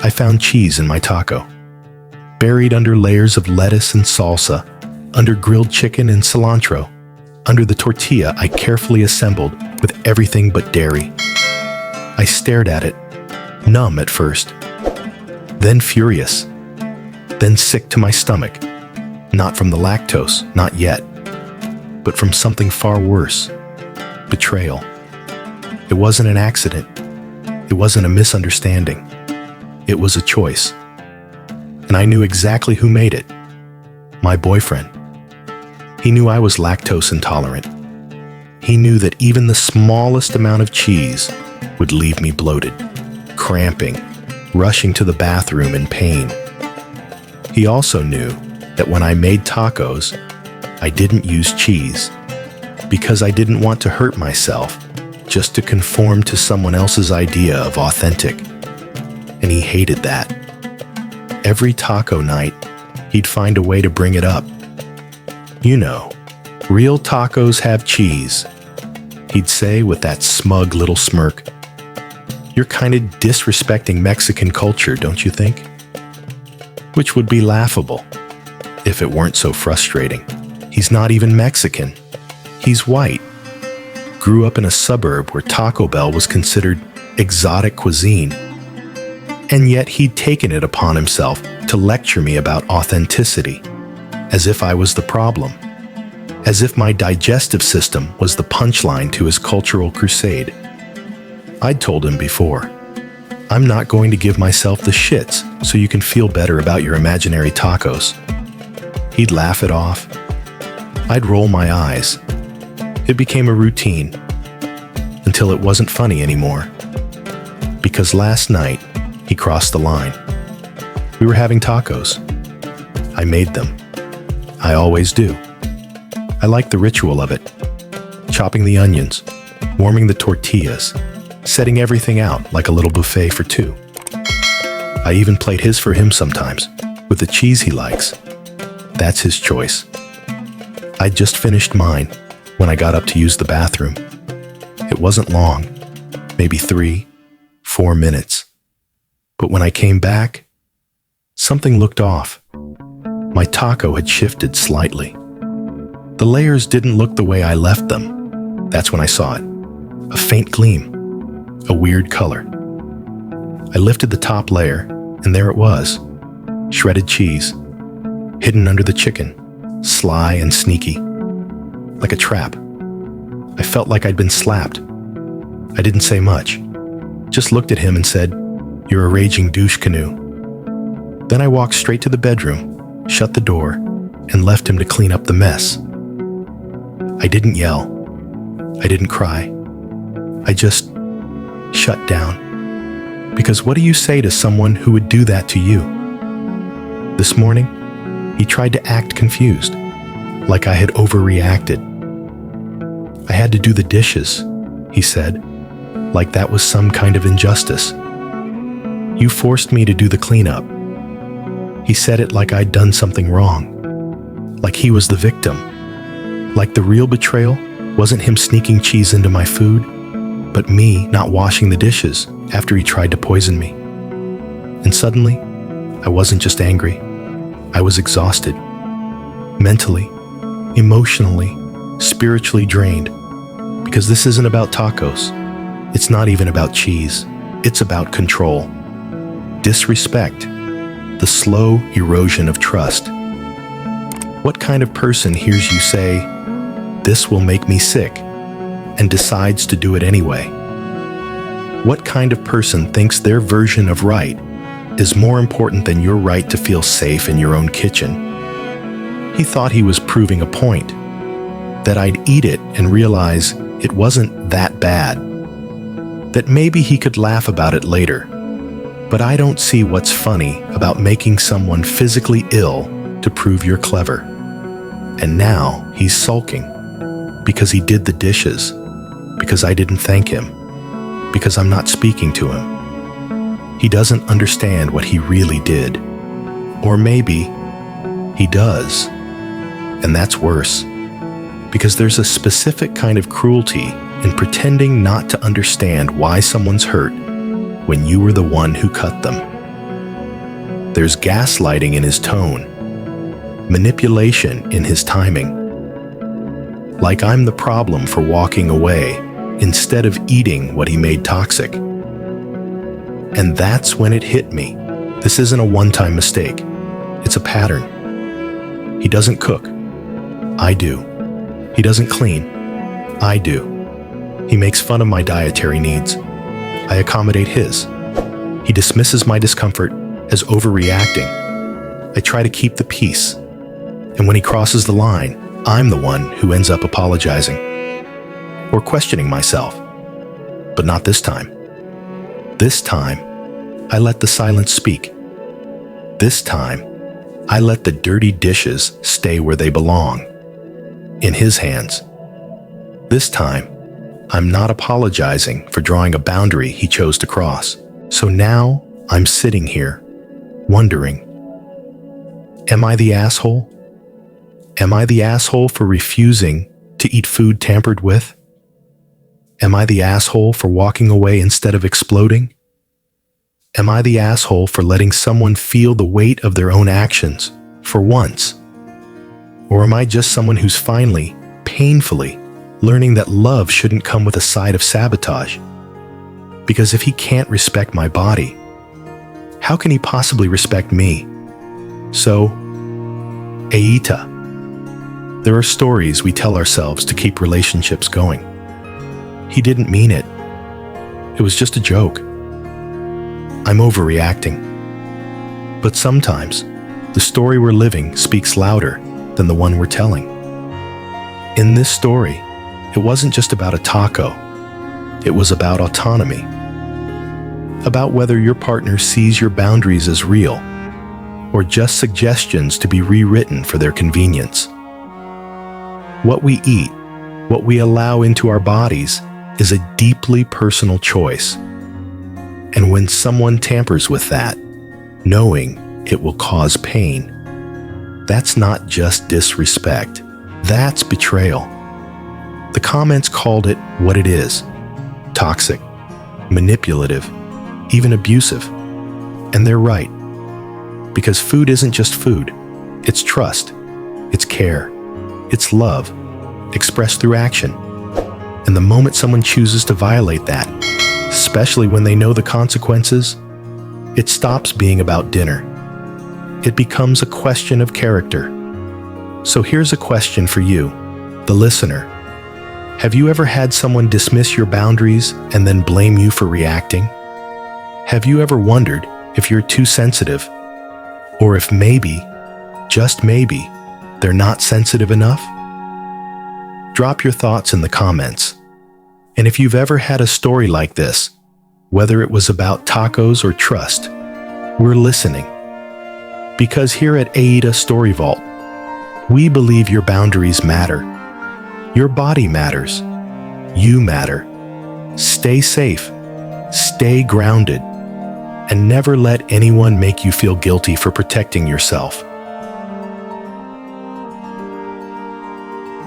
I found cheese in my taco, buried under layers of lettuce and salsa, under grilled chicken and cilantro, under the tortilla I carefully assembled with everything but dairy. I stared at it, numb at first, then furious, then sick to my stomach, not from the lactose, not yet, but from something far worse, betrayal. It wasn't an accident. It wasn't a misunderstanding. It was a choice. And I knew exactly who made it. My boyfriend. He knew I was lactose intolerant. He knew that even the smallest amount of cheese would leave me bloated, cramping, rushing to the bathroom in pain. He also knew that when I made tacos, I didn't use cheese because I didn't want to hurt myself just to conform to someone else's idea of authentic. And he hated that. Every taco night, he'd find a way to bring it up. You know, real tacos have cheese, he'd say with that smug little smirk. You're kind of disrespecting Mexican culture, don't you think? Which would be laughable if it weren't so frustrating. He's not even Mexican. He's white. Grew up in a suburb where Taco Bell was considered exotic cuisine. And yet he'd taken it upon himself to lecture me about authenticity, as if I was the problem, as if my digestive system was the punchline to his cultural crusade. I'd told him before, I'm not going to give myself the shits so you can feel better about your imaginary tacos. He'd laugh it off. I'd roll my eyes. It became a routine until it wasn't funny anymore. Because last night, he crossed the line. We were having tacos. I made them. I always do. I like the ritual of it. Chopping the onions, warming the tortillas, setting everything out like a little buffet for two. I even plate his for him sometimes, with the cheese he likes. That's his choice. I'd just finished mine when I got up to use the bathroom. It wasn't long, maybe 3-4 minutes. But when I came back, something looked off. My taco had shifted slightly. The layers didn't look the way I left them. That's when I saw it. A faint gleam. A weird color. I lifted the top layer, and there it was. Shredded cheese. Hidden under the chicken. Sly and sneaky. Like a trap. I felt like I'd been slapped. I didn't say much. Just looked at him and said, "You're a raging douche canoe." Then I walked straight to the bedroom, shut the door, and left him to clean up the mess. I didn't yell. I didn't cry. I just shut down. Because what do you say to someone who would do that to you? This morning, he tried to act confused, like I had overreacted. I had to do the dishes, he said, like that was some kind of injustice. You forced me to do the cleanup. He said it like I'd done something wrong, like he was the victim, like the real betrayal wasn't him sneaking cheese into my food, but me not washing the dishes after he tried to poison me. And suddenly, I wasn't just angry. I was exhausted. Mentally, emotionally, spiritually drained. Because this isn't about tacos. It's not even about cheese. It's about control. Disrespect. The slow erosion of trust. What kind of person hears you say, "This will make me sick," and decides to do it anyway? What kind of person thinks their version of right is more important than your right to feel safe in your own kitchen? He thought he was proving a point, that I'd eat it and realize it wasn't that bad, that maybe he could laugh about it later. But I don't see what's funny about making someone physically ill to prove you're clever. And now he's sulking because he did the dishes, because I didn't thank him, because I'm not speaking to him. He doesn't understand what he really did. Or maybe he does, and that's worse, because there's a specific kind of cruelty in pretending not to understand why someone's hurt when you were the one who cut them. There's gaslighting in his tone, manipulation in his timing. Like I'm the problem for walking away instead of eating what he made toxic. And that's when it hit me. This isn't a one-time mistake. It's a pattern. He doesn't cook. I do. He doesn't clean. I do. He makes fun of my dietary needs. I accommodate his. He dismisses my discomfort as overreacting. I try to keep the peace. And when he crosses the line, I'm the one who ends up apologizing or questioning myself. But not this time. This time, I let the silence speak. This time, I let the dirty dishes stay where they belong, in his hands. This time, I'm not apologizing for drawing a boundary he chose to cross. So now, I'm sitting here, wondering, am I the asshole? Am I the asshole for refusing to eat food tampered with? Am I the asshole for walking away instead of exploding? Am I the asshole for letting someone feel the weight of their own actions for once? Or am I just someone who's finally, painfully, learning that love shouldn't come with a side of sabotage? Because if he can't respect my body, how can he possibly respect me? So, AITA. There are stories we tell ourselves to keep relationships going. He didn't mean it. It was just a joke. I'm overreacting. But sometimes, the story we're living speaks louder than the one we're telling. In this story, it wasn't just about a taco. It was about autonomy. About whether your partner sees your boundaries as real, or just suggestions to be rewritten for their convenience. What we eat, what we allow into our bodies, is a deeply personal choice. And when someone tampers with that, knowing it will cause pain, that's not just disrespect, that's betrayal. The comments called it what it is: toxic, manipulative, even abusive. And they're right. Because food isn't just food. It's trust. It's care. It's love, expressed through action. And the moment someone chooses to violate that, especially when they know the consequences, it stops being about dinner. It becomes a question of character. So here's a question for you, the listener. Have you ever had someone dismiss your boundaries and then blame you for reacting? Have you ever wondered if you're too sensitive? Or if maybe, just maybe, they're not sensitive enough? Drop your thoughts in the comments. And if you've ever had a story like this, whether it was about tacos or trust, we're listening. Because here at AITA Story Vault, we believe your boundaries matter. Your body matters. You matter. Stay safe. Stay grounded. And never let anyone make you feel guilty for protecting yourself.